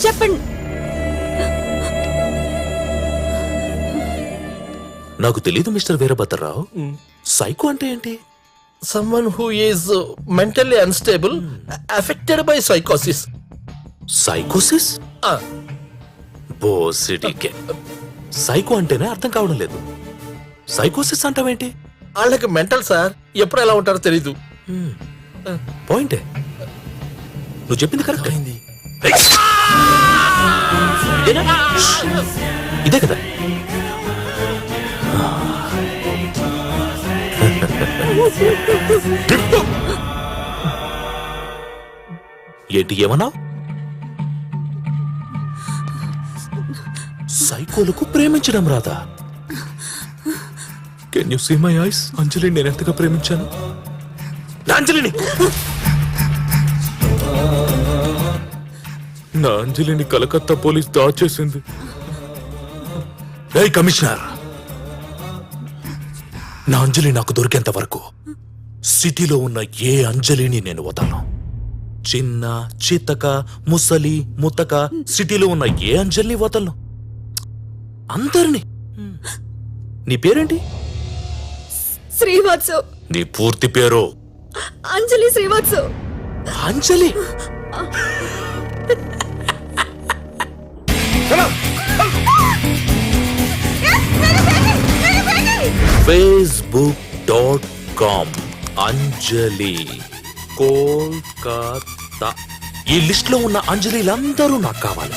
చెప్పండి. నాకు తెలీదు మిస్టర్ వీరభద్రరావు. సైకో అంటే ఏంటి? Someone who is mentally unstable, affected by psychosis. సైకోసిస్? బోసిడికే. సైకో అంటేనే అర్థం కావడం లేదు. సైకోసిస్ అంటావేంటి? వాళ్ళకి మెంటల్ సార్, ఎప్పుడు ఎలా ఉంటారో తెలీదు. పాయింటే, నువ్వు చెప్పింది కరెక్ట్ అయింది. ఇదే కదా? ఏంటి ఏమన్నా? సైకోలకు ప్రేమించడం రాదా? Can you see my eyes? అంజలిని నేను ఎంతగా ప్రేమించాను. నా అంజలిని నా అంజలిని కలకత్తా పోలీస్ దాచేసింది. ఏయ్ కమిషనర్, నా అంజలి నాకు దొరికేంత వరకు సిటీలో ఉన్న ఏ అంజలిని నేను వదలను. చిన్న చితక ముసలి ముతక సిటీలో ఉన్న ఏ అంజలిని వదలను. అందరినీ. నీ పేరేంటి? శ్రీవాత్సవ్. నీ పూర్తి పేరు? అంజలి శ్రీవాత్సవ్. అంజలి? facebook.com అంజలి కోల్కతా. ఈ లిస్ట్ లో ఉన్న అంజలిలందరూ నాకు కావాలి.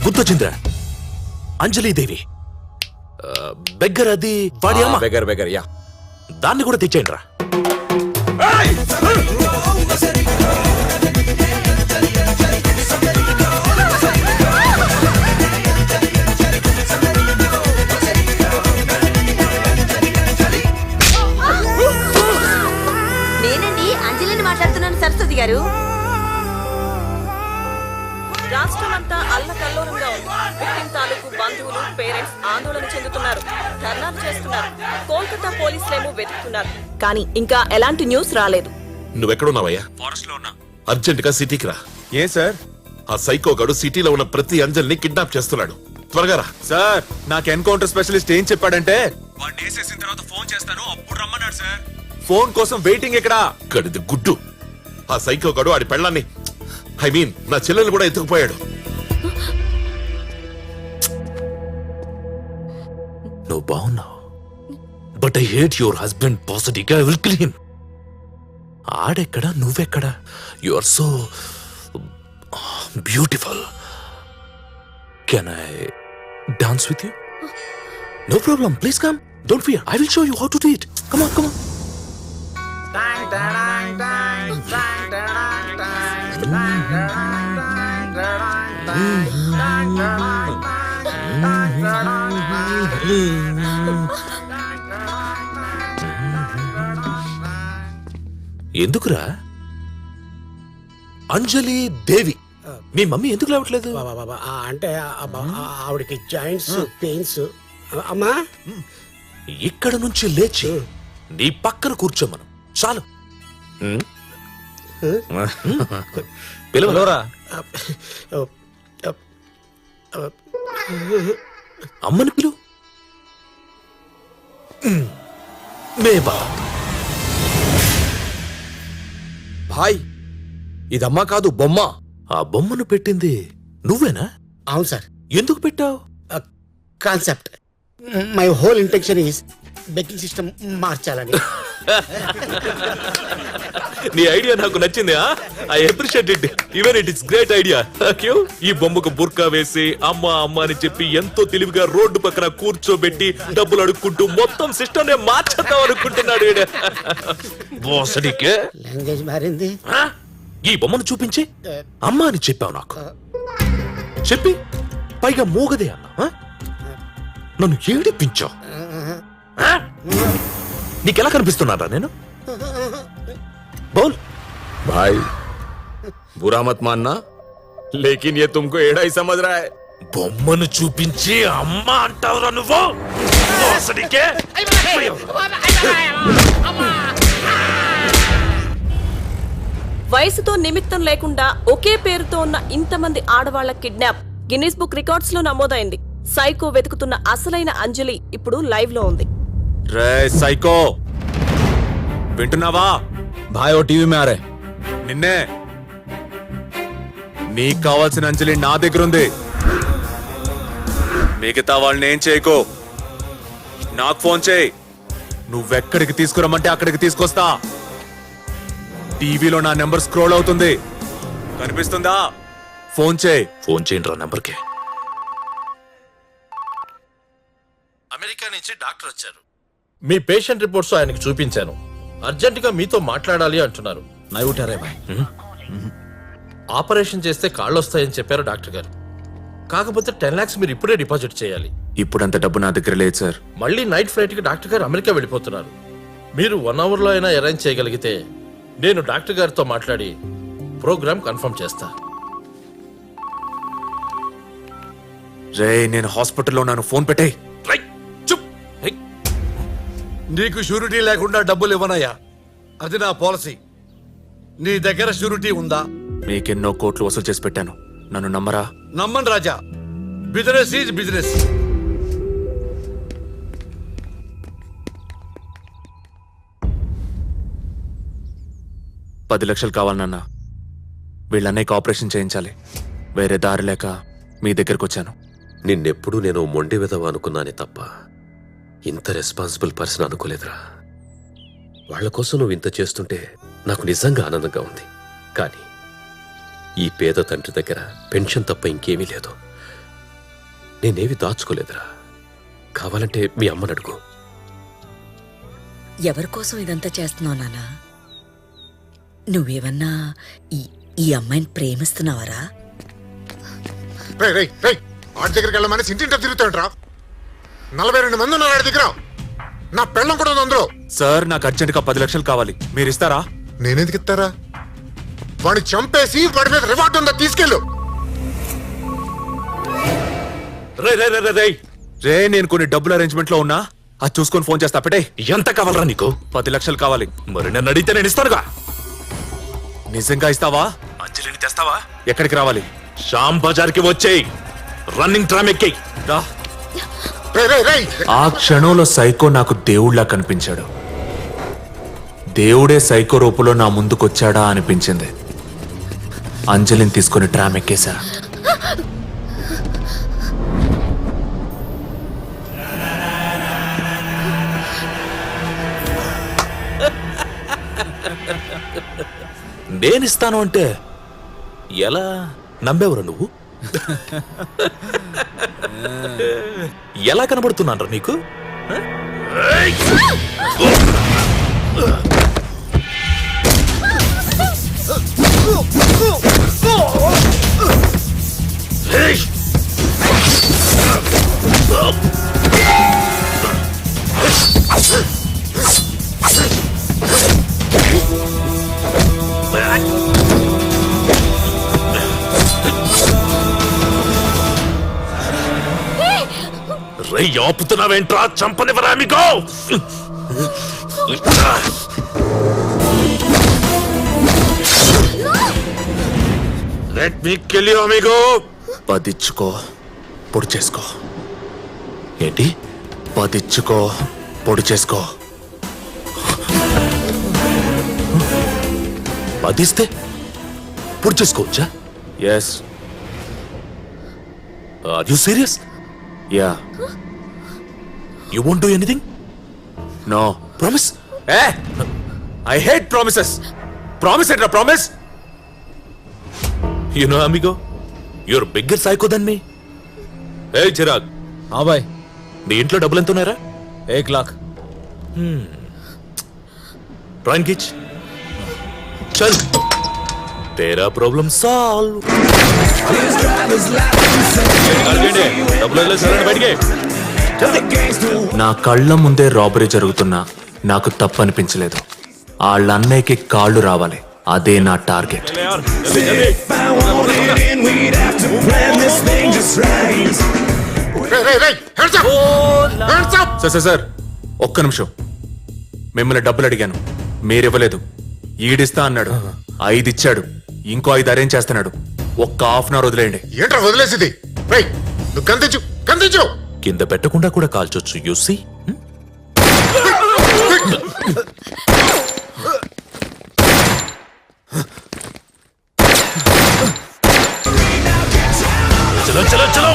గుర్తొచ్చింద్ర, అంజలి దేవి బెగ్గర్, అది వాడి అమ్మ. బెగ్గర్ యా, దాన్ని కూడా తెచ్చేయండి రా. నేనండి అంజలిని మాట్లాడుతున్నాను సరస్వతి గారు. రాష్ట్రమంతా అల్లకల్లోలంగా ఉంది. విక్టిమ్ తాలూకు బంధువులు, పేరెంట్స్ ఆందోళన చెందుతున్నారు, ధర్నాలు చేస్తున్నారు. కోల్కతా పోలీసులేమో వెతుకుతున్నారు, కానీ ఇంకా ఎలాంటి న్యూస్ రాలేదు. నువ్వెక్కడున్నావయ్యా? ఫారెస్ట్ లో ఉన్నా. అర్జెంట్ గా సిటీకి రా. ఏ సార్? ఆ సైకో గడు సిటీలో ఉన్న ప్రతి అంజలిని కిడ్నాప్ చేస్తున్నాడు. త్వరగా రా. సార్, నాకు ఎన్కౌంటర్ స్పెషలిస్ట్ ఏం చెప్పాడంటే వాడిని వేసేసిన తర్వాత ఫోన్ చేస్తాను, అప్పుడు రమ్మన్నాడు సార్. ఫోన్ కోసం వెయిటింగ్ ఎక్కడా? గడిది గుడ్డు. ఆ సైకో గడు ఆడి పెళ్ళాన్ని, ఐ మీన్ నా చెల్లెలు కూడా ఎత్తుకుపోయాడు. నువ్వు బాగున్నావు, but I hate your husband పాజిటివ్గా. I will kill him. ఆడెక్కడా, నువ్వెక్కడా? You are so beautiful. Can I dance with you? No problem, please come. Don't fear, I will show you how to do it. Come on, come on. ఎందుకురా? అంజలి దేవి, మీ mummy ఎందుకు లేవట్లేదు? అంటే ఆవిడకి joints pains. అమ్మా, ఇక్కడ నుంచి లేచి నీ పక్కన కూర్చోమను చాలు. పిలవరా? అమ్మని పిలు. మేబా భాయ్, ఇదమ్మా కాదు, బొమ్మ. ఆ బొమ్మను పెట్టింది నువ్వేనా? అవును సార్. ఎందుకు పెట్టావు? Concept, my whole intention is banking system మార్చాలని. నీ ఐడియా నాకు నచ్చింది. I appreciate it. Even it is great idea. ఈ బొమ్మకు బుర్కా వేసి అమ్మ అమ్మ అని చెప్పి ఎంతో తెలివిగా రోడ్డు పక్కన కూర్చోబెట్టి డబ్బులు అడుక్కుంటూ మొత్తం సిస్టమ్ నే మార్చేద్దాం అనుకుంటున్నాడు. లాంగ్వేజ్ మారింది. ఈ బొమ్మను చూపించి అమ్మ అని చెప్పావు నాకు. చెప్పి పైగా మూగదే అన్నా. నన్ను ఏడిపించావు. నీకెలా కనిపిస్తున్నారా నేను? बोल भाई, बुरा मत मानना, लेकिन ये तुमको एड़ा ही समझ रहा है. బొమ్మను చూపించి అమ్మ అంటావురా నువ్వు? మోసడికే వయసుతో నిమిత్తం లేకుండా ఒకే పేరుతో ఉన్న ఇంతమంది ఆడవాళ్ల కిడ్నాప్ గిన్నిస్ బుక్ రికార్డ్స్ లో నమోదైంది. సైకో వెతుకుతున్న అసలైన అంజలి ఇప్పుడు లైవ్ లో ఉంది. రే సైకో వింటున్నావా? भाई वो टीवी में आ रहे నిన్నే. నీకు కావాల్సిన అంజలి నా దగ్గర ఉంది. మిగతా వాళ్ళని ఏం చేయకో. నాకు ఫోన్ చేయి. నువ్వెక్కడికి తీసుకురమ్మంటే అక్కడికి తీసుకొస్తా. టీవీలో నా నెంబర్ స్క్రోల్ అవుతుంది, కనిపిస్తుందా? ఫోన్ చేయి. ఫోన్ చేయండి రా నెంబర్కి. అమెరికా నుంచి డాక్టర్ వచ్చారు. మీ పేషెంట్ రిపోర్ట్స్ ఆయనకు చూపించాను. అర్జెంట్ గా మీతో మాట్లాడాలి అంటున్నారు. नहीं उठा रहे भाई ఆపరేషన్ చేస్తే కాళ్ళు వస్తాయని చెప్పారు డాక్టర్ గారు. కాకపోతే 10 lakhs మీరు ఇప్పుడే డిపాజిట్ చేయాలి. ఇప్పుడంత డబ్బు నా దగ్గర లేదు సార్. మళ్ళీ నైట్ ఫ్లైట్ కి డాక్టర్ గారు అమెరికా వెళ్ళిపోతున్నారు. మీరు 1 hour లో అయినా అరేంజ్ చేయగలిగితే నేను డాక్టర్ గారితో మాట్లాడి ప్రోగ్రామ్ కన్ఫర్మ్ చేస్తా. రే నేను హాస్పిటల్లో ఉన్నాను, ఫోన్ పెట్టేయ్. నీకు షూరిటీ లేకుండా డబ్బులు ఇవ్వనయ్యా, అది నా పాలసీ. నీ దగ్గర షూరిటీ ఉందా? మీకెన్నో కోట్లు వసూలు చేసి పెట్టాను, నన్ను నమ్మరా? నమ్మను రాజా, బిజినెస్ ఈజ్ బిజినెస్. $10 లక్షలు కావాలి నాన్న. వీళ్ళన్నయ్యకి ఆపరేషన్ చేయించాలి. వేరే దారి లేక మీ దగ్గరకు వచ్చాను. నిన్నెప్పుడు నేను మొండి విధవ అనుకున్నానే తప్ప ఇంత రెస్పాన్సిబుల్ పర్సన్ అనుకోలేదురా. వాళ్ల కోసం నువ్వు ఇంత చేస్తుంటే నాకు నిజంగా ఆనందంగా ఉంది. కానీ ఈ పేద తండ్రి దగ్గర పెన్షన్ తప్ప ఇంకేమీ లేదు. నేనేవి దాచుకోలేదురా. కావాలంటే మీ అమ్మని అడుగు. ఎవరి కోసం ఇదంతా చేస్తున్నావు నాన్నా? నువ్వేమన్నా ఈ అమ్మాయిని ప్రేమిస్తున్నావరా? ఆడి దగ్గరికి వెళ్ళమని ఇంటింట తిరుగుతాంట్రా. 42 మంది ఉన్నారు ఆడి దగ్గర. నా పెళ్ళం కూడా ఉంది అందులో. సార్ నాకు అర్జెంటుగా 10 లక్షలు కావాలి, మీరు ఇస్తారా? నేనెందుకు ఇస్తారా? వాడిని చంపేసి వాడి మీద రివార్డు ఉందా తీసుకెళ్ళు. రే నేను కొన్ని డబ్బులు అరేంజ్మెంట్ లో ఉన్నా, అది చూసుకొని ఫోన్ చేస్తా. పెట్టే. ఎంత కావాలరా నీకు? 10 లక్షలు కావాలి. మరి నన్ను అడిగితే నేను ఇస్తానుగా. నిజంగా ఇస్తావా? అంజలిని తెస్తావా? ఎక్కడికి రావాలి? శ్యామ్ బజార్కి వచ్చేయి. రన్నింగ్ ట్రామ్ ఎక్కి రా. ఆ క్షణంలో సైకో నాకు దేవుళ్లా కనిపించాడు. దేవుడే సైకో రూపంలో నా ముందుకొచ్చాడా అనిపించింది. అంజలిని తీసుకుని ట్రామ్ ఎక్కేశా. నేనిస్తాను అంటే ఎలా నమ్మేవరా నువ్వు? ఎలా కనబడుతున్నాను రా నీకు? రే ఆపుతున్నావేంట్రా? చంపనివరా మీకు? Let me kill you amigo. పదిచ్చుకో, పొడి చేసుకో. ఏంటి? పదిచ్చుకో, పొడి చేసుకో. పదిస్తే పొడి చేసుకోవచ్చా? Yes. Are you serious? Yeah. You won't do anything? No. Promise? I hate promises. Promise ఏంట్రా promise? You know, amigo, you're bigger psycho than me. Hey, Chirag. हाँ भाई, నీ ఇంట్లో డబ్బులు ఎంత ఉన్నారా? 1 लाख. డ్రాయింగ్ కిచ్ చల్, తేరా ప్రాబ్లం సాల్వ్. డబ్బులు వదిలేసారని బయటికి. నా కళ్ళ ముందే రాబరీ జరుగుతున్నా నాకు తప్పు అనిపించలేదు. వాళ్ళ అన్నయ్యకి కాళ్ళు రావాలి, అదే నా టార్గెట్. సార్ ఒక్క నిమిషం. మిమ్మల్ని డబ్బులు అడిగాను, మీరివ్వలేదు. ఈడిస్తా అన్నాడు, 5 ఇచ్చాడు. ఇంకో 5 అరేంజ్ చేస్తున్నాడు. ఒక్క హాఫ్ అన్ అవర్ వదిలేయండి. ఏంట్రా వదిలేసింది? నువ్వు కందించు కందించు. కింద పెట్టకుండా కూడా కాల్చొచ్చు. యూసి చలో చలో చలో.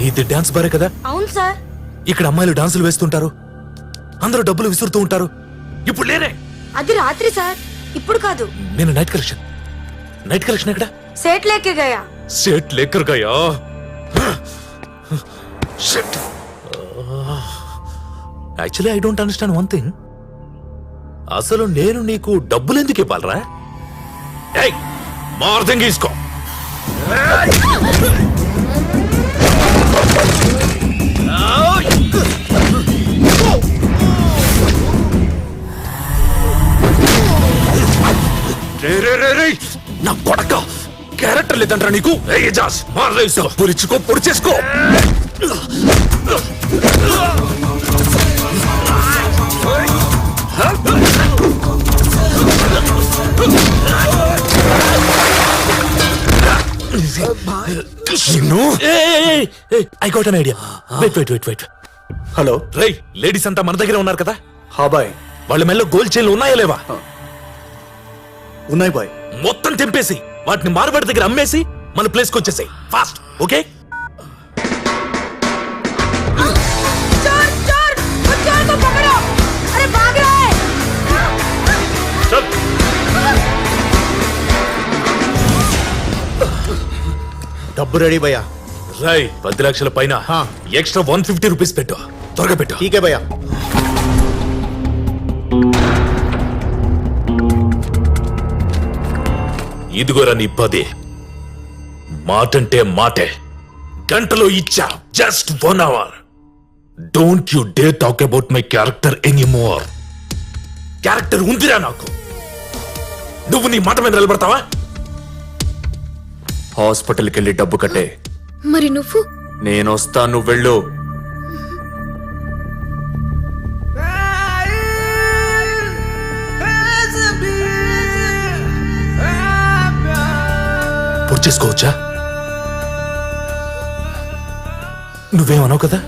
ఇది డాన్స్ బారే కదా? అవును సార్. ఇక్కడ అమ్మాయిలు డాన్సులు వేస్తుంటారు, అందరూ డబ్బులు విసురుతూ ఉంటారు. ఇప్పుడు లేనే. అది రాత్రి సార్, ఇప్పుడు కాదు. నేను నైట్ కలెక్షన్ ఎక్కడ? సేట్ లేకే గయా. सेट लेकर गया. Shit. Actually, I don't understand one thing. అసలు నేను నీకు డబ్బులు ఎందుకు ఇవ్వాలరా? ఏయ్, మార్దంగి ఇసుకో. నా కొడక, క్యారెక్టర్ లేదంటరా నీకు? పొడిచుకో, పొడి చేసుకో. I got an idea. Wait. Hello రై, లేడీస్ అంతా మన దగ్గర ఉన్నారు కదా? హా బాయ్. వాళ్ళ మెల్లో గోల్డ్ చైన్లు ఉన్నాయా లేవా? ఉన్నాయి బాయ్. మొత్తం తెంపేసి వాటిని మార్వాడి దగ్గర అమ్మేసి మన ప్లేస్ కి వచ్చేసాయి. Fast, okay? డబ్బు రెడీ భయ్యా. రై, 10 లక్షల పైన ఎక్స్ట్రా 150 రూపీస్ పెట్టు. త్వరగా పెట్టు. ఠీకే భయ్యా. ఇదిగోరా నీ 10. మాటంటే మాటే. గంటలో ఇచ్చా. Just 1 hour. Don't you dare talk about my character anymore. Character ఉందిరా నాకు. నువ్వు నీ మాట మీద నిలబడతావా? హాస్పిటల్కి వెళ్ళి డబ్బు కట్టే. మరి నువ్వు? నేను వస్తా, నువ్వు వెళ్ళు. పూర్తి చేసుకోవచ్చా? నువ్వేమన్నావు కదా?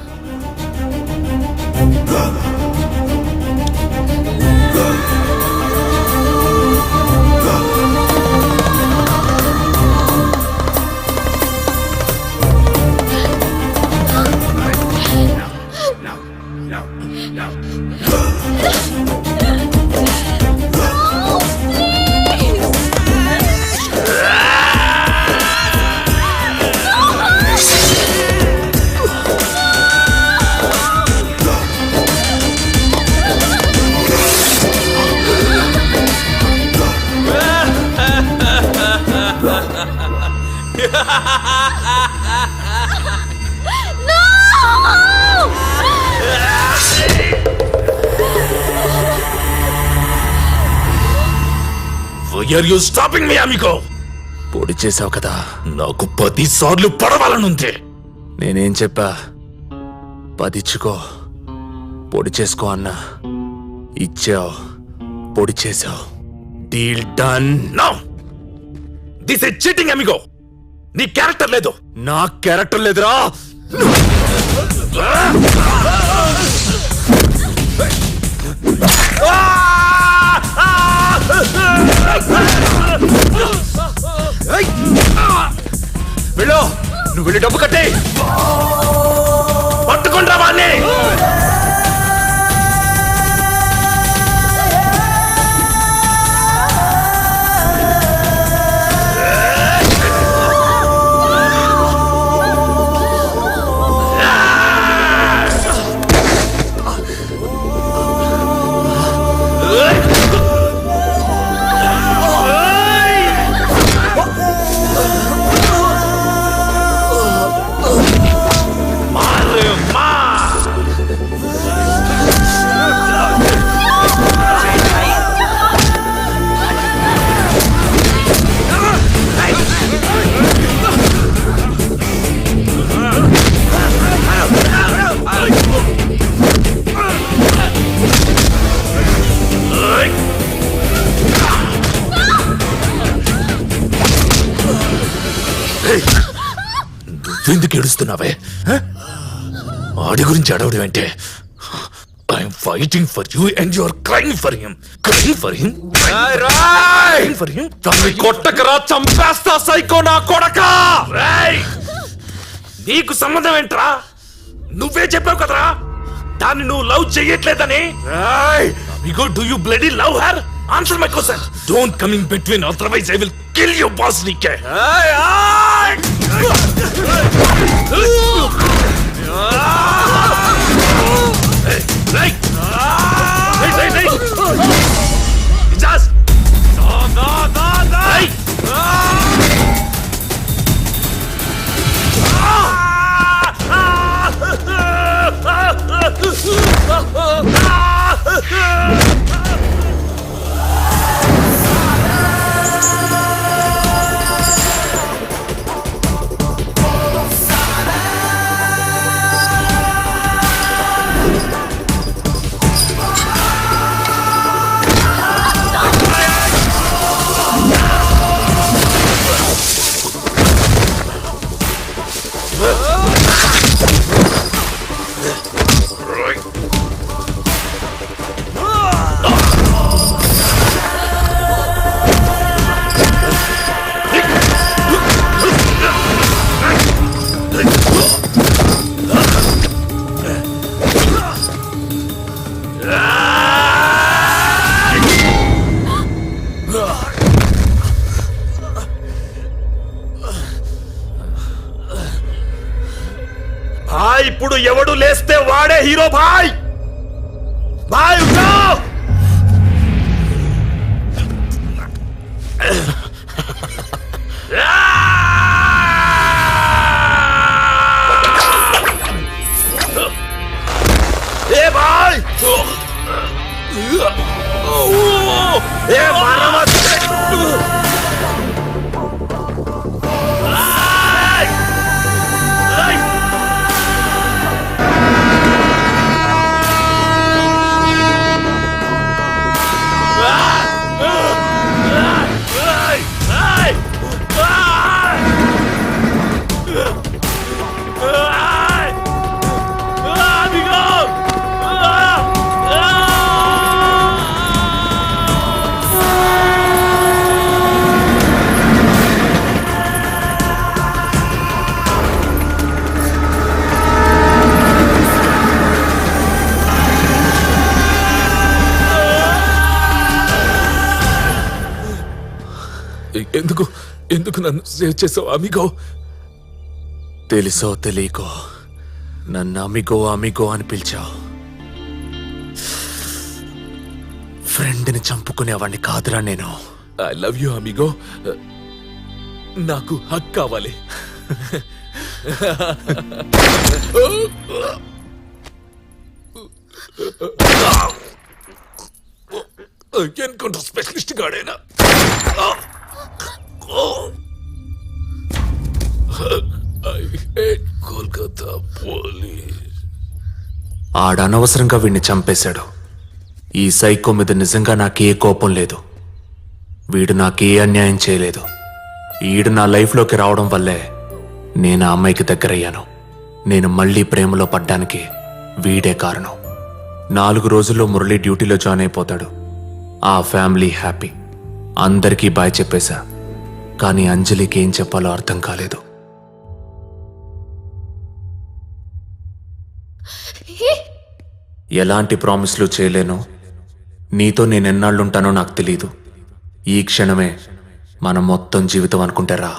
Why are you stopping me, amigo? పొడి చేసావు కదా. నాకు 10 సార్లు పడవాలనుంది. నేనేం చెప్పా? 10 ఇచ్చుకో, పొడి చేసుకో అన్నా. ఇచ్చావు, పొడి చేసావు. Deal done. No, this is cheating amigo. నీ క్యారెక్టర్ లేదు. నా క్యారెక్టర్ లేదురా. వెళ్ళు, నువ్వు వెళ్ళి డబ్బు కట్టే. పట్టుకుంటా వాణ్ణి. ఎందుకు ఏడుస్తున్నావే హ? ఆడి గురించి అడవడం అంటే I'm fighting for you and you are crying for him కొట్టకరా చంపేస్తా సైకో నా కొడకా. నీకు సంబంధం ఏంట్రా? నువ్వే చెప్పావు కదరా దాన్ని నువ్వు love చెయ్యట్లేదని. Amigo, do you bloody love her? Answer my question. Don't come in between, otherwise I will kill you, boss Nike. Ijaz! Hey! ఇప్పుడు ఎవడు లేస్తే వాడే హీరో భాయ్. భాయ్ ఉఠో. ఏ భాయ్ ఏ మరమత్ ఎందుకు నన్ను సేవ్ చేసావు అమిగో? తెలుసో తెలియకో నన్ను అమిగో అమిగో అని పిలిచావు. ఫ్రెండ్ని చంపుకునేవాడిని కాదురా నేను. I love you amigo. నాకు హక్ కావాలి. ఎన్కౌంటర్ స్పెషలిస్ట్ గాడేనా? I hate Kolkata police. ఆడనవసరంగా వీడిని చంపేశాడు. ఈ సైకో మీద నిజంగా నాకే కోపం లేదు. వీడు నాకే అన్యాయం చేయలేదు. ఈడు నా లైఫ్లోకి రావడం వల్లే నేను ఆ అమ్మాయికి దగ్గరయ్యాను. నేను మళ్ళీ ప్రేమలో పడ్డానికి వీడే కారణం. 4 రోజుల్లో మురళి డ్యూటీలో జాయిన్ అయిపోతాడు. ఆ ఫ్యామిలీ హ్యాపీ. అందరికీ బాయ్ చెప్పేశా. కానీ అంజలికి ఏం చెప్పాలో అర్థం కాలేదు. ఎలాంటి ప్రామిస్లు చేయలేను. నీతో నేనెన్నాళ్ళుంటానో నాకు తెలీదు. ఈ క్షణమే మన మొత్తం జీవితం అనుకుంటే రా.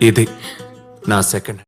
ఇది నా సెకండ్